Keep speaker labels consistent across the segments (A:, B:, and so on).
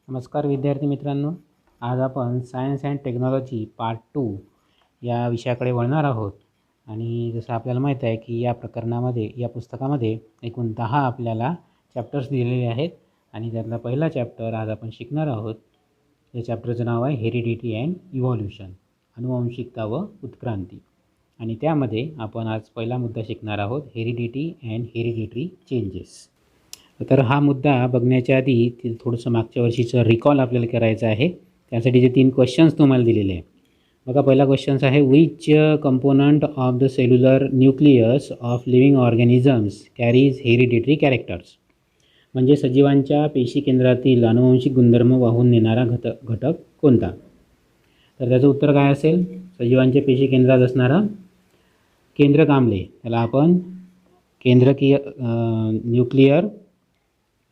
A: नमस्कार विद्यार्थी मित्रांनो, आज आपण सायन्स अँड टेक्नॉलॉजी पार्ट 2 या विषयाकडे वळणार आहोत. आणि जसं आपल्याला माहीत आहे की या पुस्तकामध्ये एकूण 10 आपल्याला चॅप्टर्स दिलेले आहेत आणि त्यातला पहिला चॅप्टर आज आपण शिकणार आहोत. या चॅप्टरचं नाव आहे हेरिडिटी अँड इव्हॉल्युशन, अनुवांशिकता व उत्क्रांती. आणि त्यामध्ये आपण आज पहिला मुद्दा शिकणार आहोत, हेरिडिटी अँड हेरिडिटरी चेंजेस. तर हा मुद्दा बघण्याच्या आधी थोडंसं मागच्या वर्षीचं रिकॉल आपल्याला करायचं आहे. त्यासाठी जे 3 क्वेश्चन्स तुम्हाला दिलेले आहे. बघा, पहिला क्वेश्चन्स आहे, which component of the cellular nucleus of living organisms carries hereditary characters. म्हणजे सजीवांच्या पेशी केंद्रातील अनुवांशिक गुणधर्म वाहून नेणारा घटक कोणता? तर त्याचं उत्तर काय असेल? सजीवांच्या पेशी केंद्रात असणारा केंद्रक आम्ले, त्याला आपण केंद्रकीय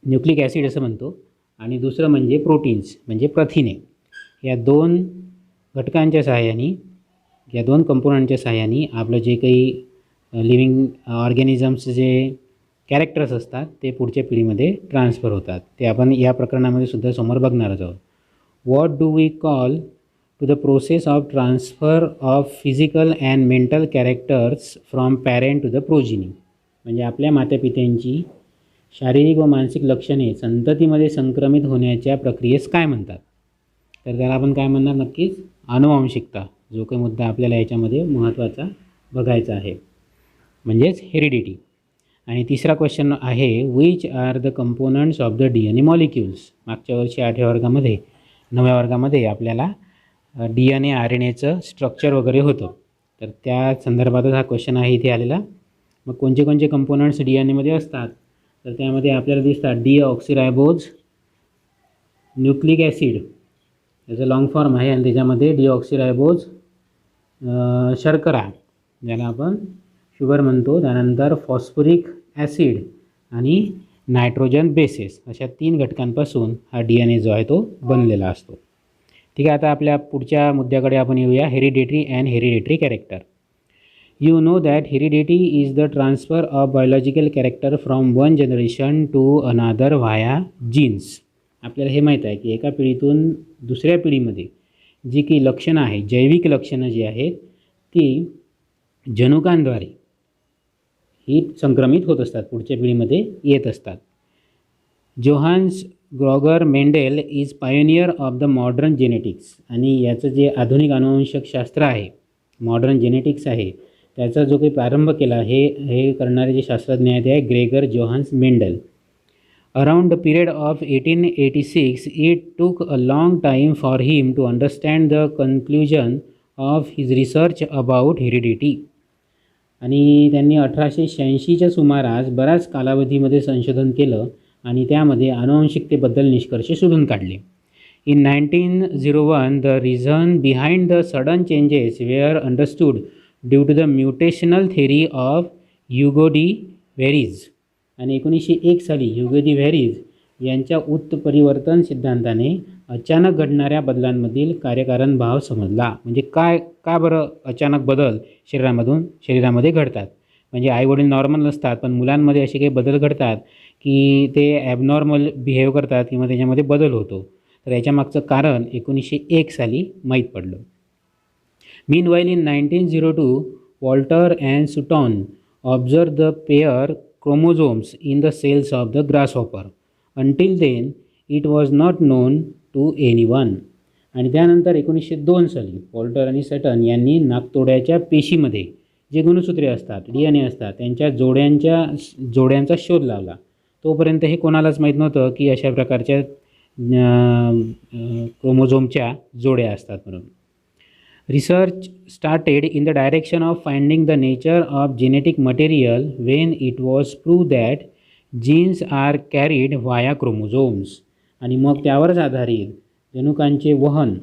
A: न्यूक्लिक ॲसिड असं म्हणतो. आणि दुसरं म्हणजे प्रोटीन्स म्हणजे प्रथिने. या 2 घटकांच्या सहाय्याने, या 2 कंपोनंटच्या सहाय्याने आपलं जे काही लिव्हिंग ऑर्गॅनिझम्स जे कॅरेक्टर्स असतात ते पुढच्या पिढीमध्ये ट्रान्सफर होतात. ते आपण या प्रकरणामध्ये सुद्धा समोर बघणारच आहोत. What do we call to the process of transfer of physical and mental characters from parent to the progeny. म्हणजे आपल्या मातापित्यांची शारीरिक व मानसिक लक्षणे संततीमध्ये संक्रमित होण्याच्या प्रक्रियेस काय म्हणतात? तर त्याला आपण काय म्हणणार? नक्कीच अनुवांशिकता, जो काही मुद्दा आपल्याला याच्यामध्ये महत्त्वाचा बघायचा आहे, म्हणजेच हेरिडिटी. आणि तिसरा क्वेश्चन आहे, which are the components of the DNA molecules. मागच्या वर्षी 9व्या वर्गामध्ये आपल्याला DNA RNAचं स्ट्रक्चर वगैरे होतं, तर त्या संदर्भातच हा क्वेश्चन आहे इथे आलेला. मग कोणते कोणते कंपोनंट्स DNAमध्ये असतात? तर त्यामध्ये आपल्याला दिसतात डीऑक्सिरायबोज न्यूक्लिक ॲसिड, याचं लॉंग फॉर्म आहे, आणि त्याच्यामध्ये डीऑक्सिरायबोज शर्करा, ज्याला आपण शुगर म्हणतो, त्यानंतर फॉस्फरिक ॲसिड आणि नायट्रोजन बेसेस, अशा 3 घटकांपासून हा DNA जो आहे तो बनलेला असतो. ठीक आहे, आता आपल्या पुढच्या मुद्द्याकडे आपण येऊया, hereditary and hereditary character. You know that heredity is the transfer of biological character from one generation to another via genes. आपल्याला हे माहीत आहे की एका पिढीतून दुसऱ्या पिढीमध्ये जी काही लक्षणं आहेत, जैविक लक्षणं जी आहेत, ती जनुकांद्वारे ही संक्रमित होत असतात, पुढच्या पिढीमध्ये येत असतात. Johannes Gregor Mendel is pioneer of the modern genetics. आणि याचं जे आधुनिक अनुवंशकशास्त्र आहे, मॉडर्न जेनेटिक्स आहे, त्याचा जो काही प्रारंभ केला हे करणारे जे शास्त्रज्ञ आहेत ते आहे Gregor Johannes Mendel. Around the period of 1886 it took a long time for him to understand the conclusion of his research about heredity. आणि त्यांनी 1886च्या सुमारास बऱ्याच कालावधीमध्ये संशोधन केलं आणि त्यामध्ये अनुवंशिकतेबद्दल निष्कर्ष शोधून काढले. In 1901 the reason behind the sudden changes were understood due to the mutational theory of Hugo D varies. आणि 1901 साली ह्युगो डी व्हेरीज यांच्या उत्परिवर्तन सिद्धांताने अचानक घडणाऱ्या बदलांमधील कार्यकारण भाव समजला. म्हणजे का बरं अचानक बदल शरीरामध्ये घडतात? म्हणजे आईवडील नॉर्मल नसतात, पण मुलांमध्ये असे काही बदल घडतात की ते ॲबनॉर्मल बिहेव करतात किंवा त्याच्यामध्ये बदल होतो. तर याच्यामागचं कारण 1901 साली माहीत पडलं. Meanwhile, in 1902, Walter and Sutton observed the pair chromosomes in the cells of the grasshopper. Until then, it was not known to anyone. आणि त्यानंतर 1902 साली वॉल्टर आणि सटन यांनी नाकतोड्याच्या पेशीमध्ये जे गुणसूत्रे असतात, DNA असतात, त्यांच्या जोड्यांचा शोध लावला. तोपर्यंत हे कोणालाच माहीत नव्हतं की अशा प्रकारच्या क्रोमोझोमच्या जोड्या असतात म्हणून. Research started in the direction of finding the nature of genetic material when it was proved that genes are carried via chromosomes. आणि मग त्यावरच आधारित जनुकांचे वहन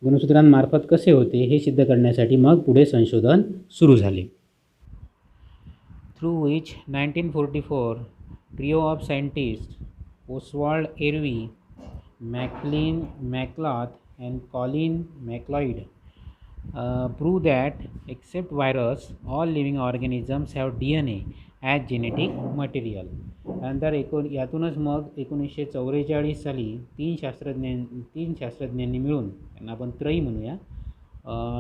A: गुणसूत्रांमार्फत कसे होते हे सिद्ध करण्यासाठी मग पुढे संशोधन सुरू झाले. Through which 1944 trio of scientists Oswald Ervy, Maclean McLeod and Colin MacLeod prove that except virus, all living organisms have DNA as genetic material. त्यानंतर यातूनच मग 1944 साली तीन शास्त्रज्ञांनी मिळून, त्यांना आपण त्रयी म्हणूया,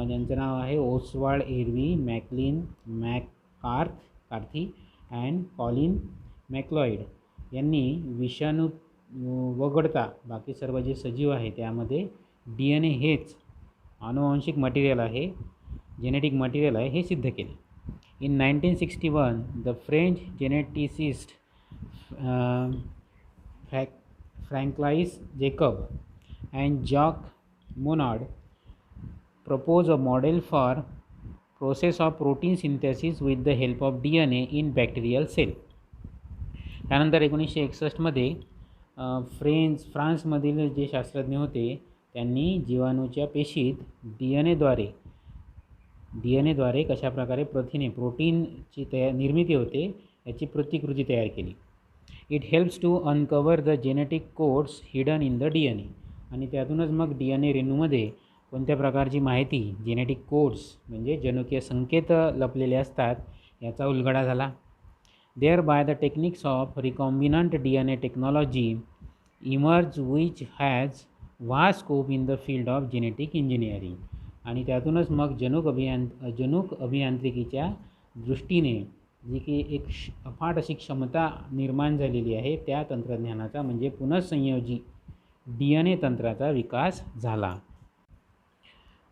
A: ज्यांचं नाव आहे ओसवाल्ड एरवी, मॅकलिन मॅककार्थी अँड कॉलिन मॅक्लॉइड, यांनी विषाणू वगळता बाकी सर्व जे सजीव आहे त्यामध्ये DNA हेच आनुवंशिक मटेरियल आहे, जेनेटिक मटेरियल आहे, हे सिद्ध केले. In 1961 the French geneticist François Jacob and Jacques Monod propose a model for process of protein synthesis with the help of DNA in bacterial cell. त्यानंतर 1961 फ्रान्समधील जे शास्त्रज्ञ होते त्यांनी जीवाणूच्या पेशीत DNA द्वारे कशाप्रकारे प्रोटीनची निर्मिती होते याची प्रतिकृती तयार केली. It helps to uncover the genetic codes hidden in the DNA. आणि त्यातूनच मग DNA रेणूमध्ये कोणत्या प्रकारची माहिती, जेनेटिक कोड्स म्हणजे जनुकीय संकेत लपलेले असतात याचा उलगडा झाला. Thereby the techniques of recombinant DNA technology emerge which has vast scope in the field of genetic engineering. आणि त्यातूनच मग जनुक अभियांत्रिकीच्या दृष्टीने जी की एक अफाट अशी क्षमता निर्माण झालेली आहे त्या तंत्रज्ञानाचा म्हणजे पुनःसंयोजी DNA तंत्राचा विकास झाला.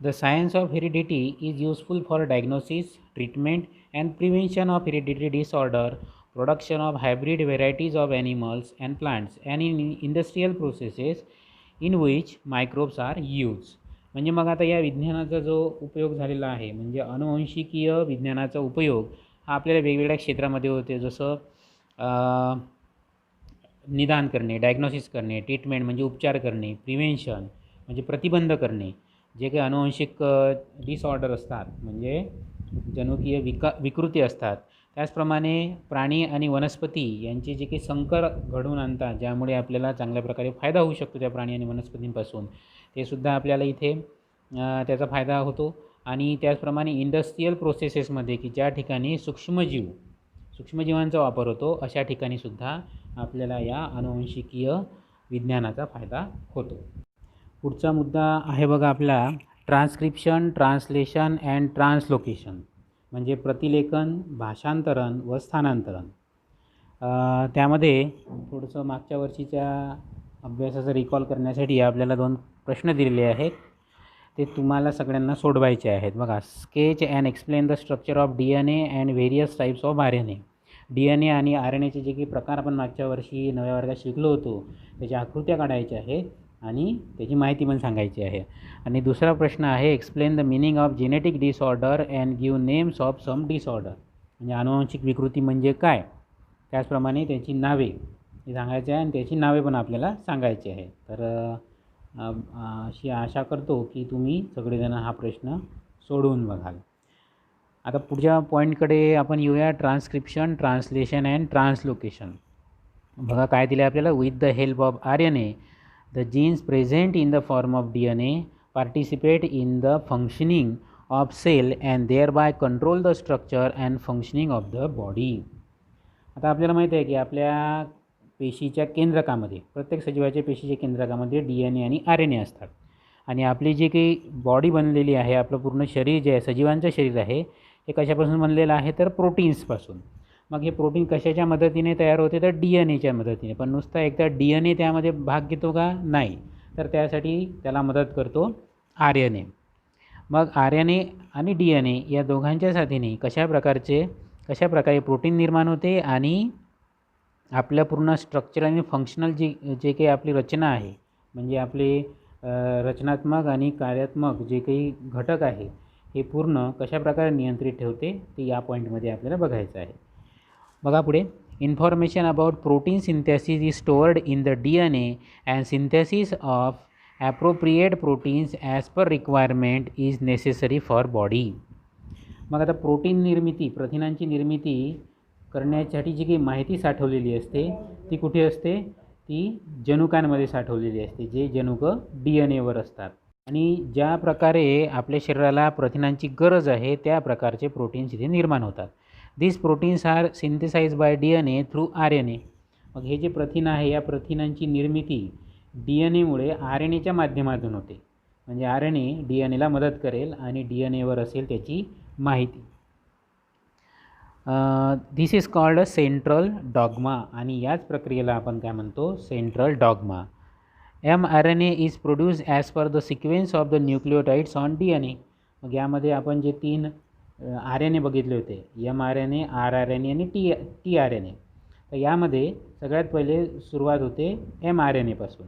A: The science of heredity is useful for diagnosis, treatment, and prevention of hereditary disorder, production of hybrid varieties of animals and plants, and in industrial processes in which microbes are used. म्हणजे मग आता या विज्ञानाचा जो उपयोग झालेला आहे म्हणजे अनुवंशिकीय विज्ञानाचा उपयोग हा आपल्याला वेगवेगळ्या क्षेत्रामध्ये होते, जसं निदान करणे, डायग्नोसिस करणे, ट्रीटमेंट म्हणजे उपचार करणे, प्रिव्हेन्शन म्हणजे प्रतिबंध करणे, जे काही अनुवंशिक डिसऑर्डर असतात म्हणजे जनुकीय विकृती असतात, त्याचप्रमाणे प्राणी आणि वनस्पती यांचे जे काही संकर घडवून आणतात ज्यामुळे आपल्याला चांगल्या प्रकारे फायदा होऊ शकतो त्या प्राणी आणि वनस्पतींपासून, ते सुद्धा आपल्याला इथे त्याचा फायदा होतो. आणि त्याचप्रमाणे इंडस्ट्रियल प्रोसेसेसमध्ये की ज्या ठिकाणी सूक्ष्मजीवांचा वापर होतो अशा ठिकाणीसुद्धा आपल्याला या अनुवंशिकीय विज्ञानाचा फायदा होतो. पुढचा मुद्दा आहे बघा आपला ट्रान्स्क्रिप्शन, ट्रान्सलेशन अँड ट्रान्सलोकेशन म्हणजे प्रतिलेखन, भाषांतरण व स्थानांतरण. त्यामध्ये थोडंसं मागच्या वर्षीच्या अभ्यासाचं रिकॉल करण्यासाठी आपल्याला 2 प्रश्न दिलेले आहेत, ते तुम्हाला सगळ्यांना सोडवायचे आहेत. बघा, sketch and explain the structure of DNA and various types of RNA. DNA आणि RNAचे जे काही प्रकार आपण मागच्या वर्षी 9व्या वर्गात शिकलो होतो त्याच्या आकृत्या काढायच्या आहेत आणि त्याची माहिती पण सांगायची आहे. आणि दुसरा प्रश्न आहे explain the meaning of genetic disorder and give names of some disorder. म्हणजे अनुवांशिक विकृती म्हणजे काय, त्याचप्रमाणे त्याची नावे हे सांगायचे आहे आणि त्याची नावे पण आपल्याला सांगायची आहे. तर अशी आशा करतो की तुम्ही सगळेजण हा प्रश्न सोडवून बघाल. आता पुढच्या पॉईंटकडे आपण येऊया, ट्रान्स्क्रिप्शन, ट्रान्सलेशन अँड ट्रान्सलोकेशन. बघा काय दिलं आपल्याला, with the help of RNA the genes present in the form of DNA participate in the functioning of cell and thereby control the structure and functioning of the body. आता आपल्याला माहिती आहे की आपल्या पेशीच्या केंद्रकामध्ये, प्रत्येक सजीवाच्या पेशीच्या केंद्रकामध्ये DNA आणि RNA असतात. आणि आपली जी काही बॉडी बनलेली आहे, आपलं पूर्ण शरीर जे आहे, सजीवांचं शरीर आहे, हे कशापासून बनलेलं आहे तर प्रोटीन्सपासून. मग हे प्रोटीन कशाच्या मदतीने तयार होते तर DNAच्या मदतीने. पण नुसता एकदा DNA त्यामध्ये भाग घेतो का, नाही, तर त्यासाठी त्याला मदत करतो RNA. मग RNA आणि DNA या दोघांच्या साथीने कशाप्रकारे प्रोटीन निर्माण होते आणि आपल्या पूर्ण स्ट्रक्चर आणि फंक्शनल जे काही आपली रचना आहे म्हणजे आपले रचनात्मक आणि कार्यात्मक जे काही घटक आहे हे पूर्ण कशाप्रकारे नियंत्रित ठेवते ते या पॉईंटमध्ये आपल्याला बघायचं आहे. बघा पुढे, information about protein synthesis is stored in the DNA and synthesis of appropriate proteins as per requirement is necessary for body. मग आता प्रोटीन निर्मिती, प्रथिनांची निर्मिती करण्यासाठी जी काही माहिती साठवलेली असते ती कुठे असते, ती जनुकांमध्ये साठवलेली असते, जे जनुक DNAवर असतात. आणि ज्या प्रकारे आपल्या शरीराला प्रथिनांची गरज आहे त्या प्रकारचे प्रोटीन्स इथे निर्माण होतात. This proteins are synthesize by DNA through RNA. मग हे जे प्रथिन आहे या प्रथिनांची निर्मिती DNA मुळे RNAच्या माध्यमातून होते. म्हणजे RNA DNAला मदत करेल आणि DNAवर असेल त्याची माहिती. This is called a central dogma आणि याच प्रक्रियेला आपण काय म्हणतो, central dogma. mRNA is produce as per the sequence of the nucleotides on DNA. मग यामध्ये आपण जे 3 RNA बघितले होते, mRNA, rRNA आणि tRNA. तर यामध्ये सगळ्यात पहिले सुरुवात होते mRNAपासून.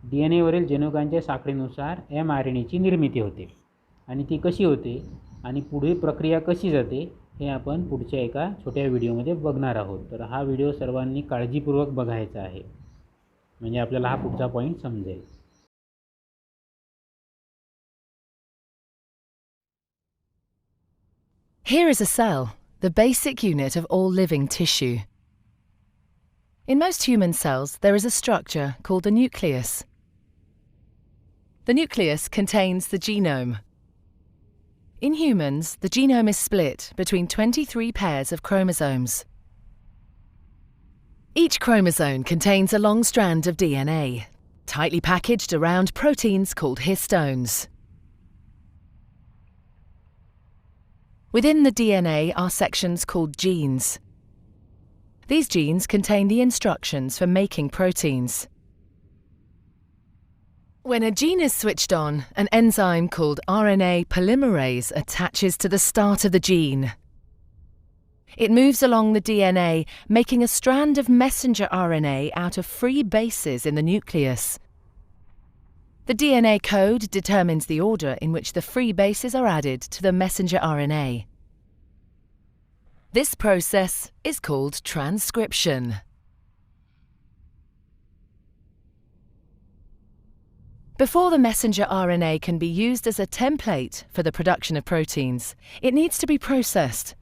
A: DNAवरील जनुकांच्या साखळीनुसार mRNAची निर्मिती होते आणि ती कशी होते आणि पुढे प्रक्रिया कशी जाते हे आपण पुढच्या एका छोट्या व्हिडिओमध्ये बघणार आहोत. तर हा व्हिडिओ सर्वांनी काळजीपूर्वक बघायचा आहे, म्हणजे आपल्याला हा पुढचा पॉईंट समजेल.
B: Here is a cell, the basic unit of all living tissue. In most human cells, there is a structure called the nucleus. The nucleus contains the genome. In humans, the genome is split between 23 pairs of chromosomes. Each chromosome contains a long strand of DNA, tightly packaged around proteins called histones. Within the DNA are sections called genes. These genes contain the instructions for making proteins. When a gene is switched on, an enzyme called RNA polymerase attaches to the start of the gene. It moves along the DNA, making a strand of messenger RNA out of free bases in the nucleus. The DNA code determines the order in which the free bases are added to the messenger RNA. This process is called transcription. Before the messenger RNA can be used as a template for the production of proteins, it needs to be processed.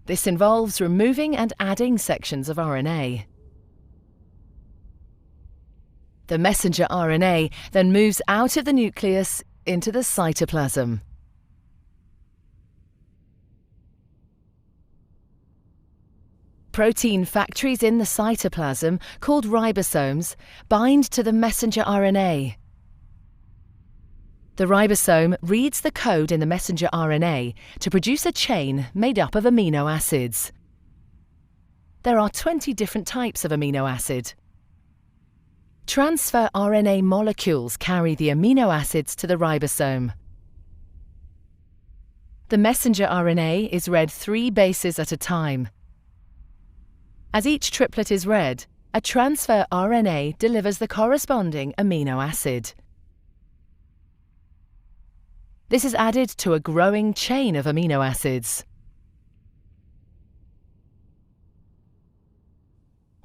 B: This involves removing and adding sections of RNA. The messenger RNA then moves out of the nucleus into the cytoplasm. Protein factories in the cytoplasm, called ribosomes, bind to the messenger RNA. The ribosome reads the code in the messenger RNA to produce a chain made up of amino acids. There are 20 different types of amino acid. Transfer RNA molecules carry the amino acids to the ribosome. The messenger RNA is read 3 bases at a time. As each triplet is read, a transfer RNA delivers the corresponding amino acid. This is added to a growing chain of amino acids.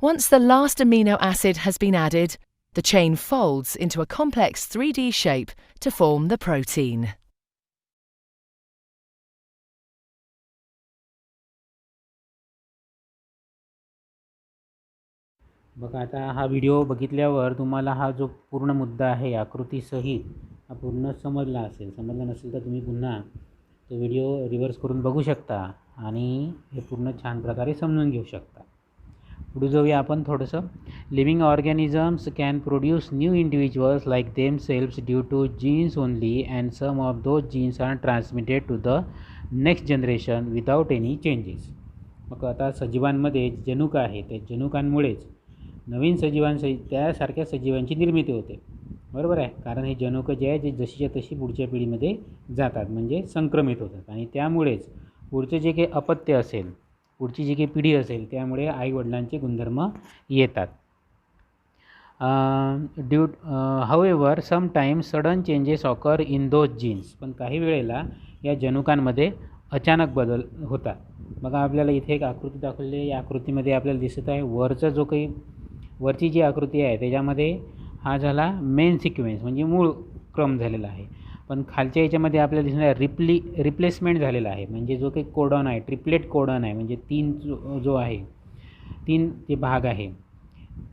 B: Once the last amino acid has been added, the chain folds into a complex 3D shape to form the protein.
A: बघा, आता हा video बघितल्यावर तुम्हाला हा जो पूर्ण मुद्दा आहे आकृतीसहित हा पूर्ण समजला असेल. समजला नसेल तर तुम्ही पुन्हा तो व्हिडिओ रिव्हर्स करून बघू शकता आणि हे पूर्ण छान प्रकारे समजून घेऊ शकता. पुढे जाऊया आपण थोडंसं. Living organisms can produce new individuals like themselves due to genes only and some of those genes are transmitted to the next generation without any changes. मग आता सजीवांमध्ये जनुक आहे, त्या जनुकांमुळेच नवीन त्यासारख्या सजीवांची निर्मिती होते. बरोबर आहे, कारण हे जनुकं जे आहे जे जशीच्या तशी पुढच्या पिढीमध्ये जातात, म्हणजे संक्रमित होतात आणि त्यामुळेच पुढचे जे काही अपत्य असेल, पुढची जी काही पिढी असेल, त्यामुळे आईवडिलांचे गुणधर्म येतात. However sometimes sudden changes occur in those genes. पण काही वेळेला या जनुकांमध्ये अचानक बदल होतात. बघा, आपल्याला इथे एक आकृती दाखवली आहे. या आकृतीमध्ये आपल्याला दिसत आहे वरची जी आकृती आहे त्याच्यामध्ये हा झाला मेन सिक्वेन्स, म्हणजे मूळ क्रम झालेला आहे. पण खालच्या याच्यामध्ये आपल्याला दिसणार रिप्लेसमेंट झालेला आहे, म्हणजे जो काही कोडॉन आहे, ट्रिपलेट कोडॉन आहे, म्हणजे 3 जो आहे 3 जे भाग आहे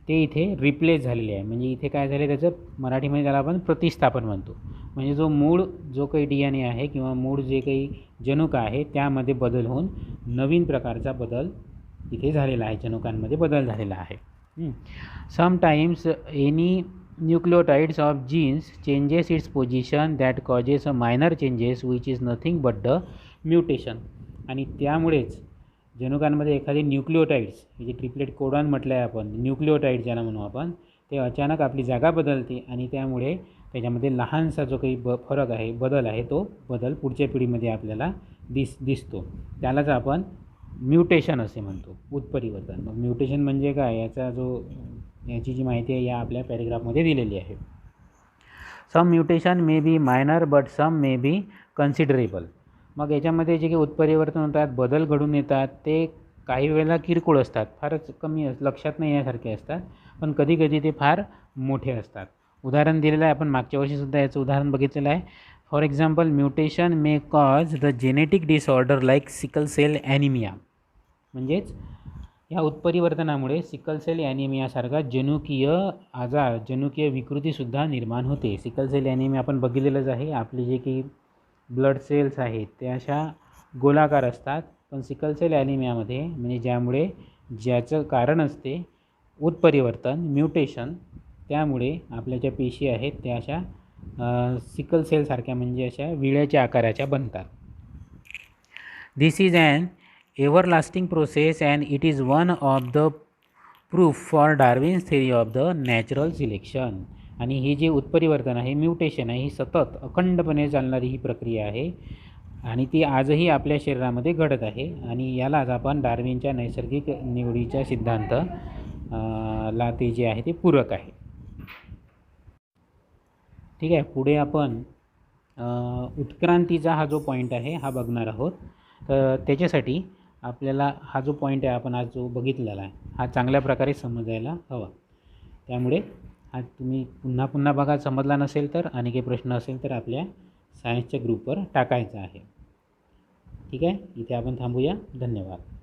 A: ते इथे रिप्लेस झालेले आहे. म्हणजे इथे काय झाले, त्याचं मराठीमध्ये त्याला आपण प्रतिस्थापन म्हणतो. म्हणजे जो काही DNA आहे किंवा मूळ जे काही जनुक आहे त्यामध्ये बदल होऊन नवीन प्रकारचा बदल इथे झालेला आहे, जनुकांमध्ये बदल झालेला आहे. Sometimes any nucleotides of genes changes its position that causes a minor changes which is nothing but the mutation. आणि त्यामुळेच जनुकांमध्ये एखादे न्यूक्लियोटाइड्स, म्हणजे ट्रिपलेट कोडॉन म्हटलं आहे आपण, न्यूक्लियोटाइड ज्याला म्हणू आपण, ते अचानक आपली जागा बदलते आणि त्यामुळे त्याच्यामध्ये लहानसा जो काही फरक आहे, बदल आहे, तो बदल पुढच्या पिढीमध्ये आपल्याला दिसतो. त्यालाच आपण म्युटेशन असे म्हणतो, उत्परिवर्तन. मग म्युटेशन म्हणजे काय, याची जी माहिती आहे या आपल्या पॅरेग्राफमध्ये दिलेली आहे. Some mutation may be minor but some may be considerable. मग याच्यामध्ये जे काही उत्परिवर्तन होतात, बदल घडून येतात, ते काही वेळेला किरकोळ असतात, फारच कमी लक्षात नाही येण्यासारखे असतात, पण कधीकधी ते फार मोठे असतात. उदाहरण दिलेलं आहे, आपण मागच्या वर्षीसुद्धा याचं उदाहरण बघितलेलं आहे. For example, mutation may cause the genetic disorder like sickle cell anaemia. म्हणजेच ह्या उत्परिवर्तनामुळे सिकल सेल ॲनिमियासारखा जनुकीय आजार, जनुकीय विकृतीसुद्धा निर्माण होते. सिकल सेल ॲनिमिया आपण बघितलेलंच आहे. आपले जे काही ब्लड सेल्स आहेत ते अशा गोलाकार असतात, पण सिकल सेल ॲनिमियामध्ये म्हणजे ज्याचं कारण असते उत्परिवर्तन, म्युटेशन, त्यामुळे आपल्या ज्या पेशी आहेत त्या अशा सिकल सेलसारख्या म्हणजे अशा विळ्याच्या आकाराच्या बनतात. This is an everlasting process and it is one of the proof for Darwin's theory of the natural selection. आणि हे जे उत्परिवर्तन आहे, म्युटेशन आहे, ही सतत अखंडपणे चालणारी ही प्रक्रिया आहे आणि ती आजही आपल्या शरीरामध्ये घडत आहे. आणि यालाच आपण डार्विनच्या नैसर्गिक निवडीच्या सिद्धांत ला ते जे आहे ते पूरक आहे. ठीक आहे, पुढे आपण उत्क्रांतीचा हा जो पॉईंट आहे हा बघणार आहोत. तर त्याच्यासाठी आपल्याला हा जो पॉईंट आहे आपण आज जो बघितलेला आहे हा चांगल्या प्रकारे समजायला हवा. त्यामुळे हा तुम्ही पुन्हा पुन्हा बघा, समजला नसेल तर, आणि काही प्रश्न असेल तर आपल्या सायन्सच्या ग्रुपवर टाकायचा आहे. ठीक आहे, इथे आपण थांबूया. धन्यवाद.